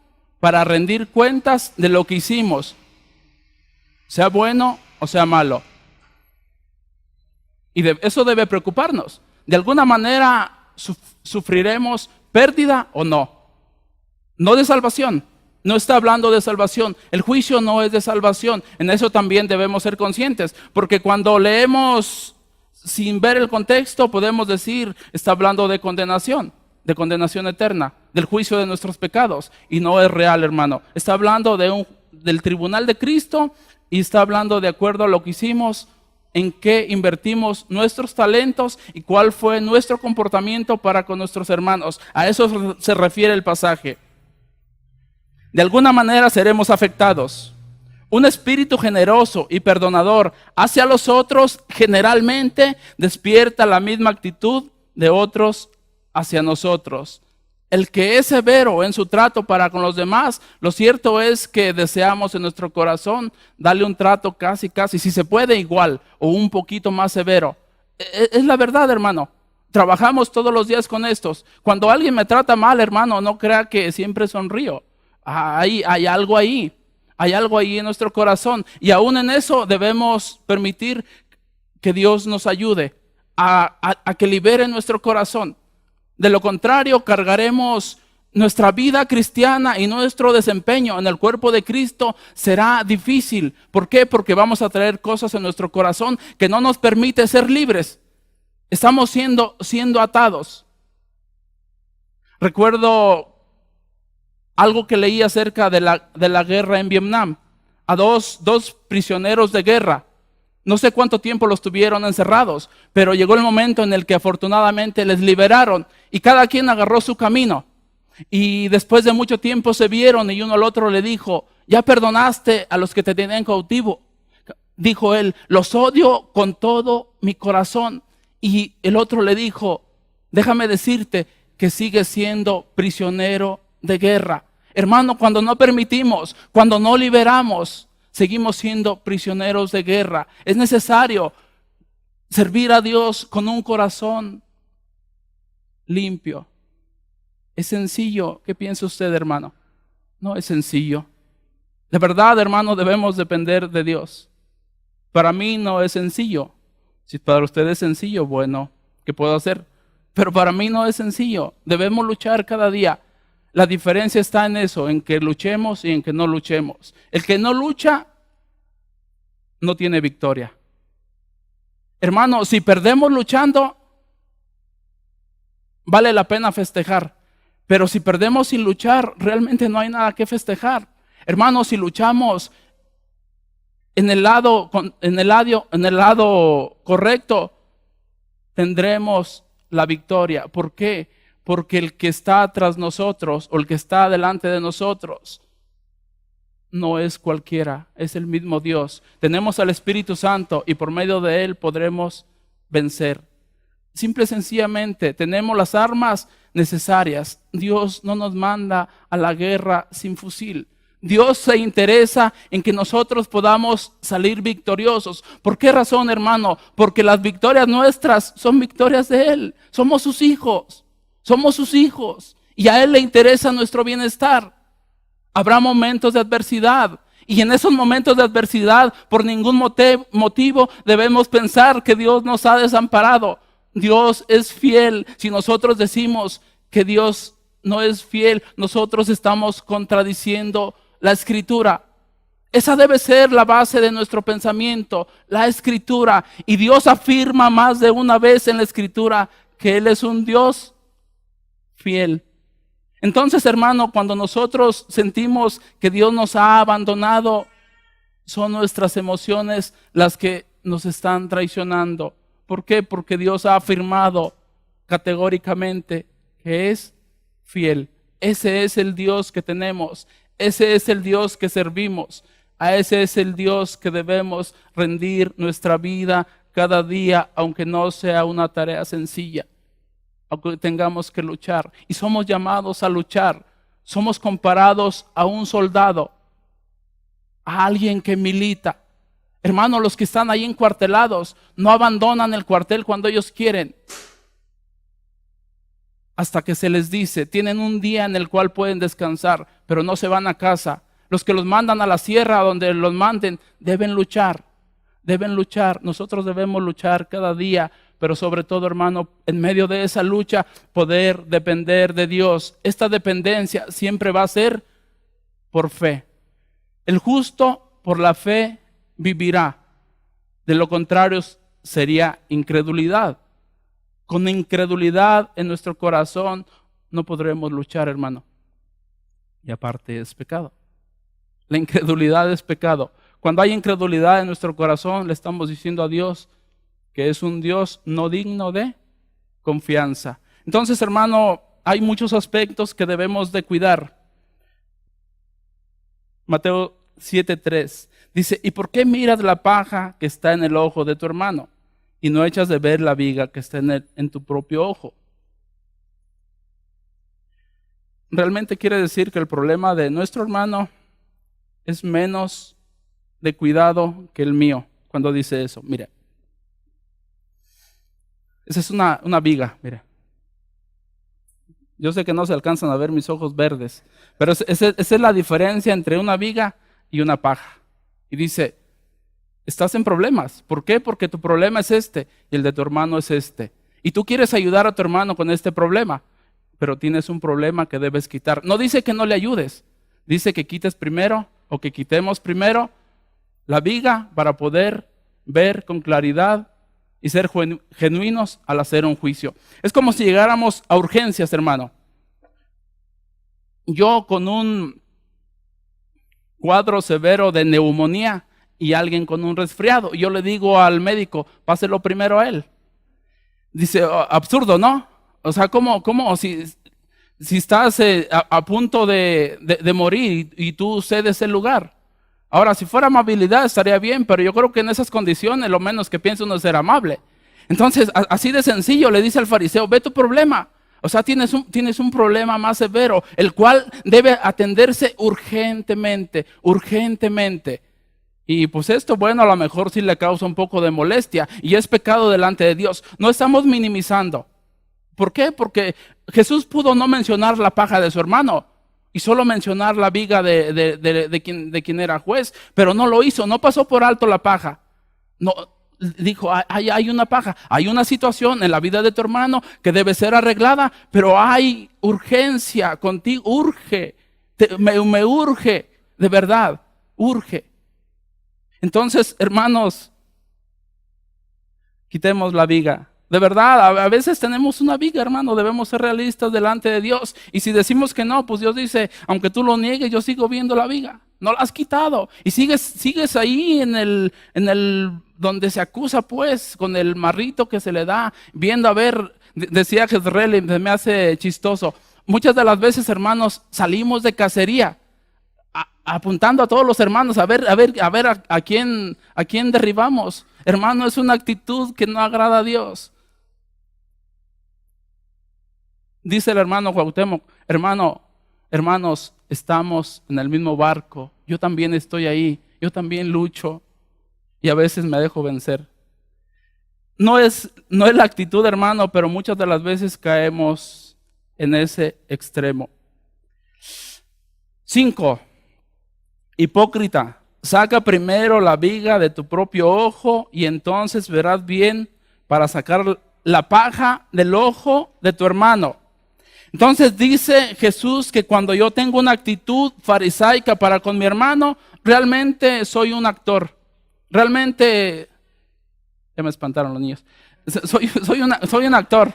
Speaker 1: para rendir cuentas de lo que hicimos, sea bueno o sea malo. Y eso debe preocuparnos. De alguna manera sufriremos pérdida o no. No de salvación. No está hablando de salvación. El juicio no es de salvación. En eso también debemos ser conscientes. Porque cuando leemos sin ver el contexto, podemos decir, está hablando de condenación eterna, del juicio de nuestros pecados. Y no es real, hermano. Está hablando del tribunal de Cristo y está hablando de acuerdo a lo que hicimos, en qué invertimos nuestros talentos y cuál fue nuestro comportamiento para con nuestros hermanos. A eso se refiere el pasaje. De alguna manera seremos afectados. Un espíritu generoso y perdonador hacia los otros generalmente despierta la misma actitud de otros hacia nosotros. El que es severo en su trato para con los demás, lo cierto es que deseamos en nuestro corazón darle un trato casi, si se puede igual o un poquito más severo. Es la verdad, hermano. Trabajamos todos los días con estos. Cuando alguien me trata mal, hermano, no crea que siempre sonrío. Hay algo ahí. Hay algo ahí en nuestro corazón y aún en eso debemos permitir que Dios nos ayude a que libere nuestro corazón. De lo contrario, cargaremos nuestra vida cristiana y nuestro desempeño en el cuerpo de Cristo será difícil. ¿Por qué? Porque vamos a traer cosas en nuestro corazón que no nos permite ser libres. Estamos siendo atados. Recuerdo algo que leí acerca de la guerra en Vietnam. A dos prisioneros de guerra. No sé cuánto tiempo los tuvieron encerrados, pero llegó el momento en el que afortunadamente les liberaron y cada quien agarró su camino. Y después de mucho tiempo se vieron y uno al otro le dijo, ¿ya perdonaste a los que te tenían cautivo? Dijo él, los odio con todo mi corazón. Y el otro le dijo, déjame decirte que sigues siendo prisionero de guerra. Hermano, cuando no permitimos, cuando no liberamos, seguimos siendo prisioneros de guerra. Es necesario servir a Dios con un corazón limpio. ¿Es sencillo? ¿Qué piensa usted, hermano? No es sencillo. De verdad, hermano, debemos depender de Dios. Para mí no es sencillo. Si para usted es sencillo, bueno, ¿qué puedo hacer? Pero para mí no es sencillo. Debemos luchar cada día. La diferencia está en eso, en que luchemos y en que no luchemos. El que no lucha, no tiene victoria. Hermano, si perdemos luchando, vale la pena festejar. Pero si perdemos sin luchar, realmente no hay nada que festejar. Hermano, si luchamos en el lado correcto, tendremos la victoria. ¿Por qué? Porque el que está tras nosotros o el que está delante de nosotros no es cualquiera, es el mismo Dios. Tenemos al Espíritu Santo y por medio de Él podremos vencer. Simple y sencillamente tenemos las armas necesarias. Dios no nos manda a la guerra sin fusil. Dios se interesa en que nosotros podamos salir victoriosos. ¿Por qué razón, hermano? Porque las victorias nuestras son victorias de Él. Somos sus hijos. Somos sus hijos. Y a Él le interesa nuestro bienestar. Habrá momentos de adversidad. Y en esos momentos de adversidad, por ningún motivo, debemos pensar que Dios nos ha desamparado. Dios es fiel. Si nosotros decimos que Dios no es fiel, nosotros estamos contradiciendo la Escritura. Esa debe ser la base de nuestro pensamiento, la Escritura. Y Dios afirma más de una vez en la Escritura que Él es un Dios fiel. Entonces, hermano, cuando nosotros sentimos que Dios nos ha abandonado, son nuestras emociones las que nos están traicionando. ¿Por qué? Porque Dios ha afirmado categóricamente que es fiel. Ese es el Dios que tenemos. Ese es el Dios que servimos. A ese es el Dios que debemos rendir nuestra vida cada día, aunque no sea una tarea sencilla, aunque tengamos que luchar. Y somos llamados a luchar. Somos comparados a un soldado, a alguien que milita. Hermanos, los que están ahí encuartelados no abandonan el cuartel cuando ellos quieren. Hasta que se les dice, tienen un día en el cual pueden descansar, pero no se van a casa. Los que los mandan a la sierra, donde los manden, deben luchar. Deben luchar. Nosotros debemos luchar cada día, pero sobre todo, hermano, en medio de esa lucha, poder depender de Dios. Esta dependencia siempre va a ser por fe. El justo por la fe vivirá. De lo contrario sería incredulidad. Con incredulidad en nuestro corazón no podremos luchar, hermano. Y aparte es pecado. La incredulidad es pecado. Cuando hay incredulidad en nuestro corazón, le estamos diciendo a Dios que es un Dios no digno de confianza. Entonces, hermano, hay muchos aspectos que debemos de cuidar. Mateo 7:3 dice, ¿y por qué miras la paja que está en el ojo de tu hermano y no echas de ver la viga que está en tu propio ojo? Realmente quiere decir que el problema de nuestro hermano es menos de cuidado que el mío. Cuando dice eso, mire, esa es una viga, mire. Yo sé que no se alcanzan a ver mis ojos verdes, pero esa es la diferencia entre una viga y una paja. Y dice, estás en problemas. ¿Por qué? Porque tu problema es este y el de tu hermano es este. Y tú quieres ayudar a tu hermano con este problema, pero tienes un problema que debes quitar. No dice que no le ayudes, dice que quites primero o que quitemos primero la viga para poder ver con claridad y ser genuinos al hacer un juicio. Es como si llegáramos a urgencias, hermano. Yo con un cuadro severo de neumonía y alguien con un resfriado, yo le digo al médico, páselo primero a él. Dice, absurdo, ¿no? O sea, ¿cómo si estás a punto de morir y tú cedes el lugar? Ahora, si fuera amabilidad estaría bien, pero yo creo que en esas condiciones lo menos que piensa uno es ser amable. Entonces, así de sencillo le dice al fariseo, ve tu problema. O sea, tienes un problema más severo, el cual debe atenderse urgentemente. Y pues esto, bueno, a lo mejor sí le causa un poco de molestia y es pecado delante de Dios. No estamos minimizando. ¿Por qué? Porque Jesús pudo no mencionar la paja de su hermano y solo mencionar la viga de quien era juez, pero no lo hizo, no pasó por alto la paja. No, dijo, hay una paja, hay una situación en la vida de tu hermano que debe ser arreglada, pero hay urgencia contigo, urge, me urge, de verdad, urge. Entonces, hermanos, quitemos la viga. De verdad, a veces tenemos una viga, hermano, debemos ser realistas delante de Dios. Y si decimos que no, pues Dios dice, aunque tú lo niegues, yo sigo viendo la viga. No la has quitado. Y sigues ahí en el donde se acusa, pues, con el marrito que se le da, viendo a ver, decía Jezreel, y me hace chistoso. Muchas de las veces, hermanos, salimos de cacería, apuntando a todos los hermanos, a ver a quién derribamos. Hermano, es una actitud que no agrada a Dios. Dice el hermano Cuauhtémoc, hermanos, estamos en el mismo barco. Yo también estoy ahí, yo también lucho y a veces me dejo vencer. No es la actitud, hermano, pero muchas de las veces caemos en ese extremo. 5. Hipócrita, saca primero la viga de tu propio ojo y entonces verás bien para sacar la paja del ojo de tu hermano. Entonces dice Jesús que cuando yo tengo una actitud farisaica para con mi hermano, realmente soy un actor. Realmente, ya me espantaron los niños, soy un actor.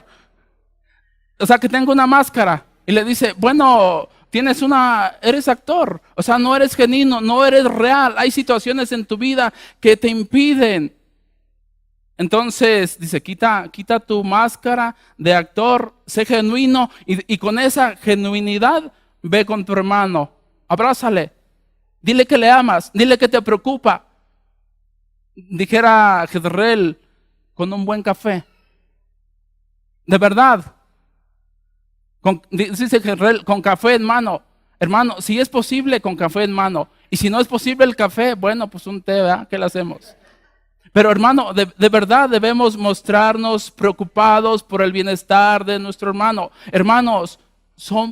Speaker 1: O sea, que tengo una máscara y le dice, bueno, eres actor, o sea, no eres genuino, no eres real. Hay situaciones en tu vida que te impiden. Entonces dice, quita tu máscara de actor, sé genuino y con esa genuinidad ve con tu hermano, abrázale, dile que le amas, dile que te preocupa. Dijera Jezreel, con un buen café. De verdad. Dice Jezreel, con café en mano. Hermano, si es posible, con café en mano. Y si no es posible el café, bueno, pues un té, ¿verdad? ¿Qué le hacemos? Pero hermano, de verdad debemos mostrarnos preocupados por el bienestar de nuestro hermano. Hermanos,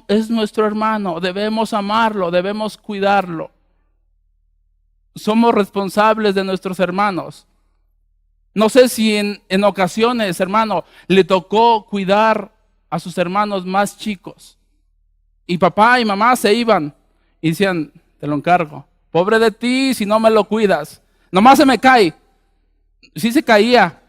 Speaker 1: es nuestro hermano, debemos amarlo, debemos cuidarlo. Somos responsables de nuestros hermanos. No sé si en ocasiones, hermano, le tocó cuidar a sus hermanos más chicos. Y papá y mamá se iban y decían, te lo encargo. Pobre de ti si no me lo cuidas. Nomás se me cae. Sí se caía.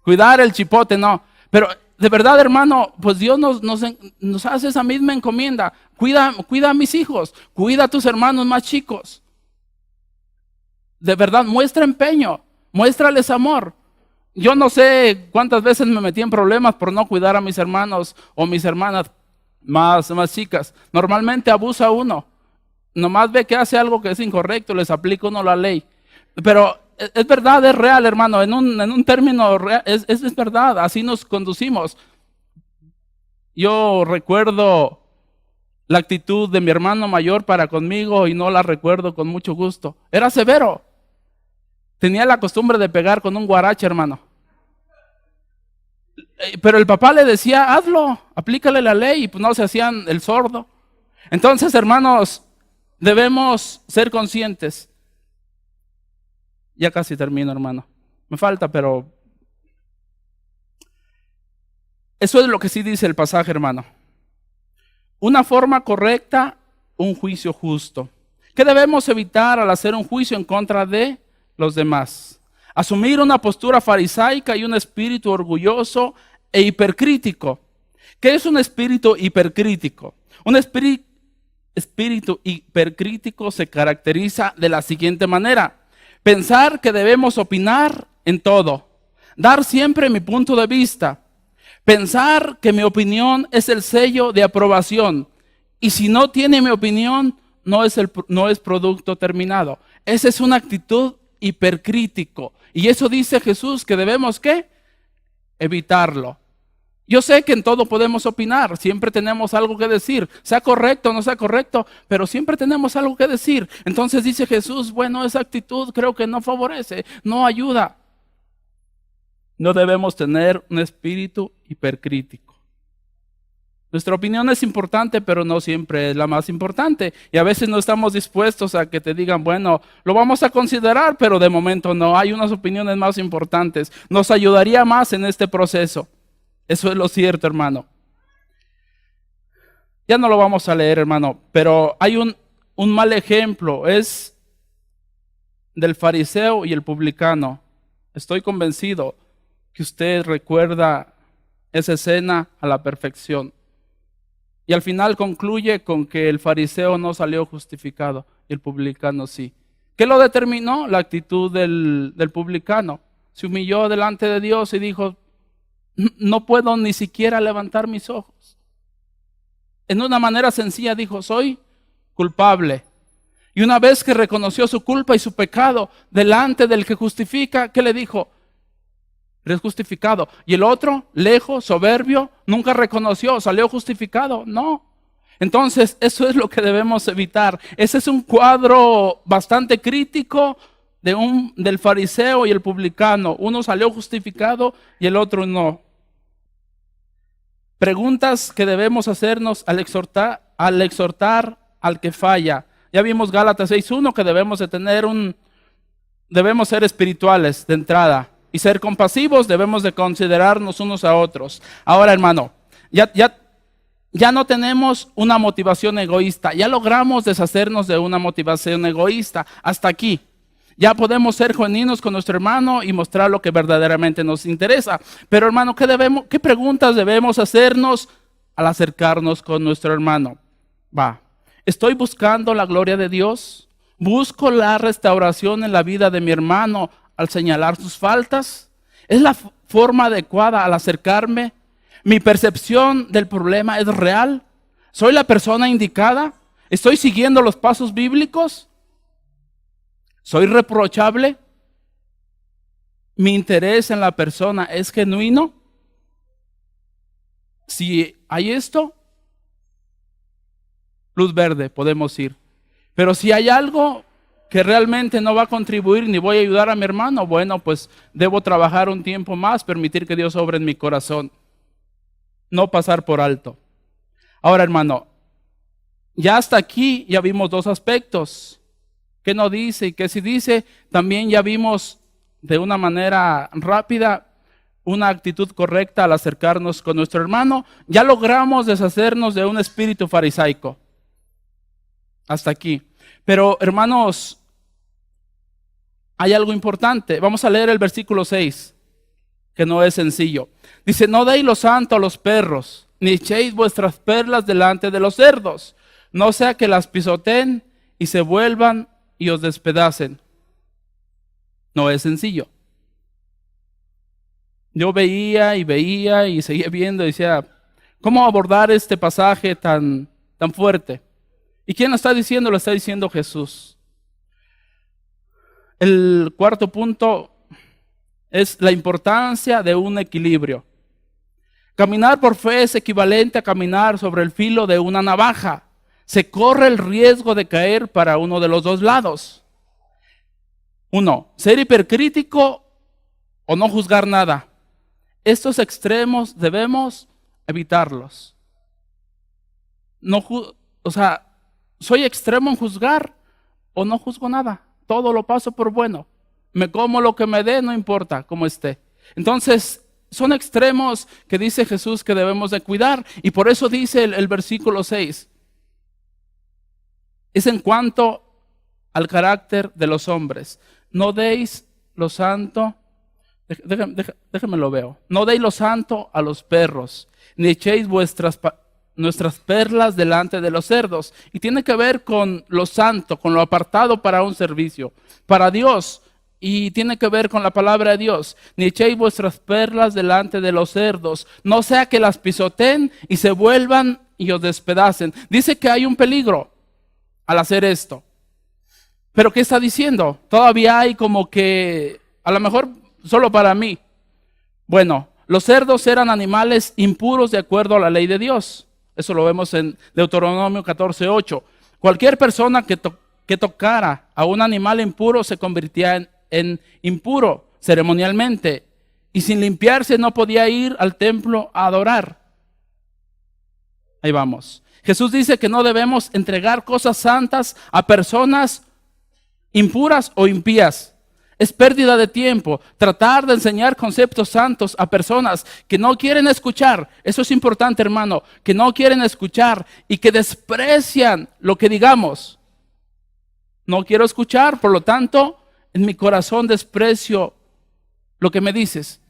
Speaker 1: Cuidar el chipote, no. Pero de verdad, hermano, pues Dios nos hace esa misma encomienda. Cuida a mis hijos, cuida a tus hermanos más chicos. De verdad, muestra empeño, muéstrales amor. Yo no sé cuántas veces me metí en problemas por no cuidar a mis hermanos o mis hermanas más chicas. Normalmente abusa uno. Nomás ve que hace algo que es incorrecto, les aplica uno la ley. Pero es verdad, es real, hermano, en un término real, es verdad, así nos conducimos. Yo recuerdo la actitud de mi hermano mayor para conmigo y no la recuerdo con mucho gusto. Era severo. Tenía la costumbre de pegar con un guarache, hermano. Pero el papá le decía, hazlo, aplícale la ley, y pues no se hacían el sordo. Entonces, hermanos, debemos ser conscientes. Ya casi termino, hermano. Me falta, pero eso es lo que sí dice el pasaje, hermano. Una forma correcta, un juicio justo. ¿Qué debemos evitar al hacer un juicio en contra de los demás? Asumir una postura farisaica y un espíritu orgulloso e hipercrítico. ¿Qué es un espíritu hipercrítico? Un espíritu hipercrítico se caracteriza de la siguiente manera: pensar que debemos opinar en todo, dar siempre mi punto de vista, pensar que mi opinión es el sello de aprobación, y si no tiene mi opinión, no es producto terminado. Esa es una actitud hipercrítico, y eso dice Jesús que debemos, ¿qué? Evitarlo. Yo sé que en todo podemos opinar, siempre tenemos algo que decir, sea correcto o no sea correcto, pero siempre tenemos algo que decir. Entonces dice Jesús, bueno, esa actitud creo que no favorece, no ayuda. No debemos tener un espíritu hipercrítico. Nuestra opinión es importante, pero no siempre es la más importante. Y a veces no estamos dispuestos a que te digan, bueno, lo vamos a considerar, pero de momento no. Hay unas opiniones más importantes. Nos ayudaría más en este proceso. Eso es lo cierto, hermano. Ya no lo vamos a leer, hermano, pero hay un mal ejemplo. Es del fariseo y el publicano. Estoy convencido que usted recuerda esa escena a la perfección. Y al final concluye con que el fariseo no salió justificado y el publicano sí. ¿Qué lo determinó? La actitud del publicano. Se humilló delante de Dios y dijo, no puedo ni siquiera levantar mis ojos. En una manera sencilla dijo, soy culpable. Y una vez que reconoció su culpa y su pecado delante del que justifica, ¿qué le dijo? Eres justificado. Y el otro, lejos, soberbio, nunca reconoció, salió justificado. No. Entonces, eso es lo que debemos evitar. Ese es un cuadro bastante crítico del fariseo y el publicano. Uno salió justificado y el otro no. Preguntas que debemos hacernos al exhortar al que falla. Ya vimos Gálatas 6:1 que debemos ser espirituales de entrada. Y ser compasivos, debemos de considerarnos unos a otros. Ahora, hermano, ya no tenemos una motivación egoísta. Ya logramos deshacernos de una motivación egoísta. Hasta aquí. Ya podemos ser genuinos con nuestro hermano y mostrar lo que verdaderamente nos interesa. Pero, hermano, ¿qué preguntas debemos hacernos al acercarnos con nuestro hermano? ¿Estoy buscando la gloria de Dios? ¿Busco la restauración en la vida de mi hermano al señalar sus faltas? ¿Es la forma adecuada al acercarme? ¿Mi percepción del problema es real? ¿Soy la persona indicada? ¿Estoy siguiendo los pasos bíblicos? ¿Soy reprochable? ¿Mi interés en la persona es genuino? Si hay esto, luz verde, podemos ir. Pero si hay algo que realmente no va a contribuir ni voy a ayudar a mi hermano, bueno, pues debo trabajar un tiempo más, permitir que Dios obre en mi corazón, no pasar por alto. Ahora, hermano, ya hasta aquí ya vimos dos aspectos. ¿Qué no dice y qué sí dice? También ya vimos de una manera rápida una actitud correcta al acercarnos con nuestro hermano. Ya logramos deshacernos de un espíritu farisaico. Hasta aquí. Pero, hermanos, hay algo importante. Vamos a leer el versículo 6, que no es sencillo. Dice, no deis lo santo a los perros, ni echéis vuestras perlas delante de los cerdos, no sea que las pisoteen y se vuelvan y os despedacen. No es sencillo. Yo veía y seguía viendo y decía, ¿cómo abordar este pasaje tan fuerte? ¿Y quién lo está diciendo? Lo está diciendo Jesús. El cuarto punto es la importancia de un equilibrio. Caminar por fe es equivalente a caminar sobre el filo de una navaja. Se corre el riesgo de caer para uno de los dos lados. Uno, ser hipercrítico o no juzgar nada. Estos extremos debemos evitarlos. ¿Soy extremo en juzgar o no juzgo nada? Todo lo paso por bueno. Me como lo que me dé, no importa cómo esté. Entonces, son extremos que dice Jesús que debemos de cuidar. Y por eso dice el versículo 6. Es en cuanto al carácter de los hombres. No deis lo santo, déjenme lo veo. No deis lo santo a los perros, ni echéis nuestras perlas delante de los cerdos. Y tiene que ver con lo santo, con lo apartado para un servicio, para Dios. Y tiene que ver con la palabra de Dios. Ni echéis vuestras perlas delante de los cerdos, no sea que las pisoteen y se vuelvan y os despedacen. Dice que hay un peligro al hacer esto. Pero ¿qué está diciendo? Todavía hay como que, a lo mejor solo para mí. Bueno, los cerdos eran animales impuros de acuerdo a la ley de Dios. Eso lo vemos en Deuteronomio 14:8. Cualquier persona que tocara a un animal impuro se convertía en impuro ceremonialmente. Y sin limpiarse no podía ir al templo a adorar. Ahí vamos. Jesús dice que no debemos entregar cosas santas a personas impuras o impías. Es pérdida de tiempo tratar de enseñar conceptos santos a personas que no quieren escuchar. Eso es importante, hermano, que no quieren escuchar y que desprecian lo que digamos. No quiero escuchar, por lo tanto, en mi corazón desprecio lo que me dices.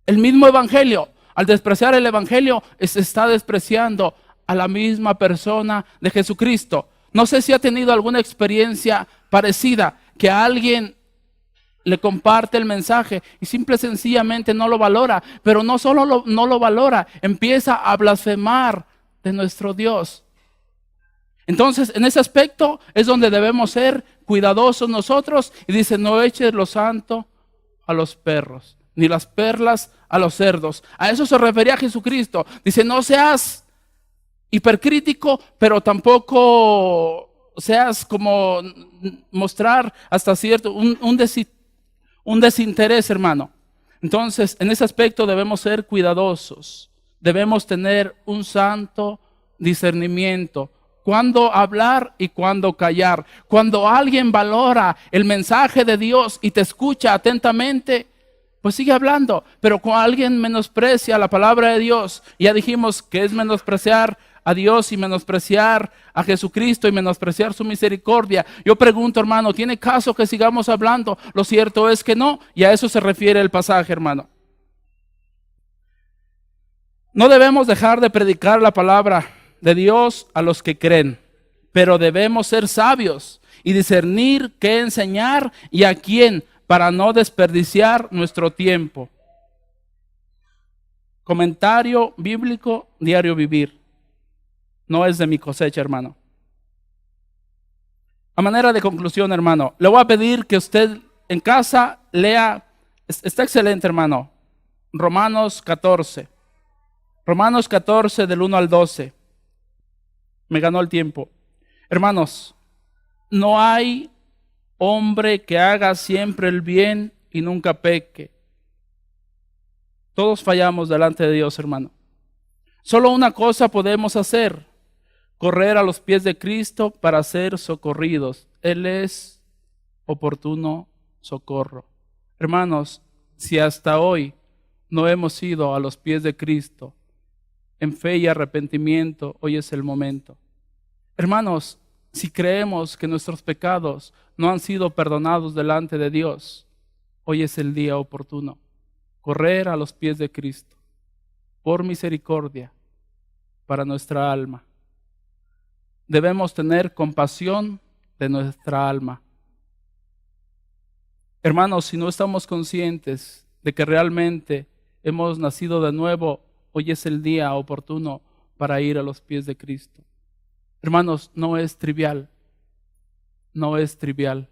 Speaker 1: El mismo evangelio, al despreciar el evangelio, se está despreciando a la misma persona de Jesucristo. No sé si ha tenido alguna experiencia parecida, que a alguien le comparte el mensaje y simple y sencillamente no lo valora, pero no solo no lo valora, empieza a blasfemar de nuestro Dios. Entonces, en ese aspecto es donde debemos ser cuidadosos nosotros. Y dice, no eches lo santo a los perros, ni las perlas a los cerdos. A eso se refería Jesucristo. Dice, no seas hipercrítico, pero tampoco seas como mostrar hasta cierto, un desinterés, hermano. Entonces, en ese aspecto debemos ser cuidadosos. Debemos tener un santo discernimiento. Cuándo hablar y cuándo callar. Cuando alguien valora el mensaje de Dios y te escucha atentamente, pues sigue hablando. Pero cuando alguien menosprecia la palabra de Dios, ya dijimos que es menospreciar a Dios y menospreciar a Jesucristo y menospreciar su misericordia. Yo pregunto, hermano, ¿tiene caso que sigamos hablando? Lo cierto es que no, y a eso se refiere el pasaje, hermano. No debemos dejar de predicar la palabra de Dios a los que creen, pero debemos ser sabios y discernir qué enseñar y a quién, para no desperdiciar nuestro tiempo. Comentario bíblico, diario vivir. No es de mi cosecha, hermano. A manera de conclusión, hermano, le voy a pedir que usted en casa lea, está excelente, hermano, Romanos 14. Romanos 14 del 1 al 12. Me ganó el tiempo. Hermanos, no hay hombre que haga siempre el bien y nunca peque. Todos fallamos delante de Dios, hermano. Solo una cosa podemos hacer: correr a los pies de Cristo para ser socorridos. Él es oportuno socorro. Hermanos, si hasta hoy no hemos ido a los pies de Cristo en fe y arrepentimiento, hoy es el momento. Hermanos, si creemos que nuestros pecados no han sido perdonados delante de Dios, hoy es el día oportuno. Correr a los pies de Cristo por misericordia para nuestra alma. Debemos tener compasión de nuestra alma. Hermanos, si no estamos conscientes de que realmente hemos nacido de nuevo, hoy es el día oportuno para ir a los pies de Cristo. Hermanos, no es trivial. No es trivial.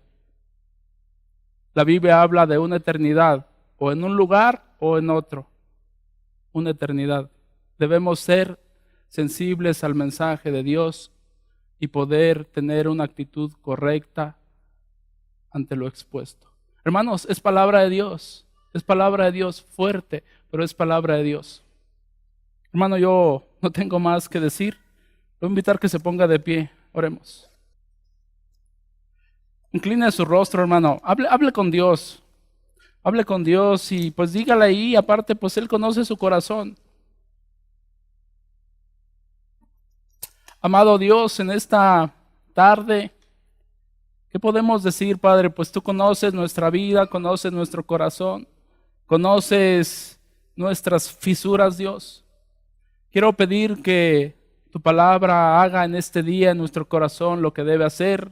Speaker 1: La Biblia habla de una eternidad, o en un lugar o en otro. Una eternidad. Debemos ser sensibles al mensaje de Dios y poder tener una actitud correcta ante lo expuesto. Hermanos, es palabra de Dios. Es palabra de Dios fuerte, pero es palabra de Dios. Hermano, yo no tengo más que decir. Voy a invitar que se ponga de pie. Oremos. Incline su rostro, hermano. Hable con Dios. Hable con Dios y pues dígale ahí, aparte pues Él conoce su corazón. Amado Dios, en esta tarde, ¿qué podemos decir, Padre? Pues tú conoces nuestra vida, conoces nuestro corazón, conoces nuestras fisuras, Dios. Quiero pedir que tu palabra haga en este día en nuestro corazón lo que debe hacer.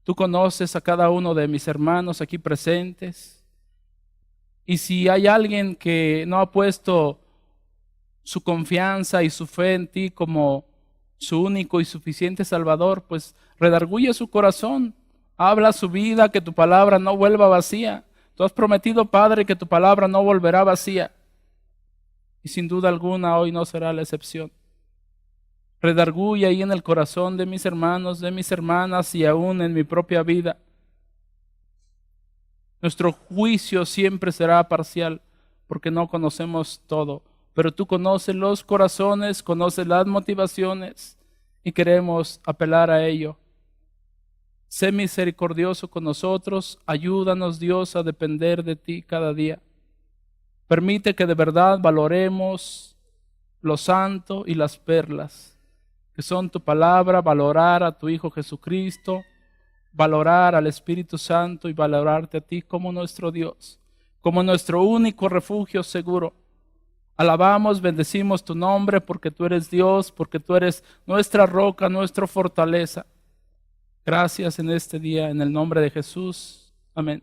Speaker 1: Tú conoces a cada uno de mis hermanos aquí presentes. Y si hay alguien que no ha puesto su confianza y su fe en ti como su único y suficiente Salvador, pues redarguye su corazón, habla su vida, que tu palabra no vuelva vacía. Tú has prometido, Padre, que tu palabra no volverá vacía. Y sin duda alguna hoy no será la excepción. Redarguye ahí en el corazón de mis hermanos, de mis hermanas y aún en mi propia vida. Nuestro juicio siempre será parcial porque no conocemos todo, pero tú conoces los corazones, conoces las motivaciones y queremos apelar a ello. Sé misericordioso con nosotros, ayúdanos, Dios, a depender de ti cada día. Permite que de verdad valoremos lo santo y las perlas, que son tu palabra, valorar a tu Hijo Jesucristo, valorar al Espíritu Santo y valorarte a ti como nuestro Dios, como nuestro único refugio seguro. Alabamos, bendecimos tu nombre porque tú eres Dios, porque tú eres nuestra roca, nuestra fortaleza. Gracias en este día, en el nombre de Jesús. Amén.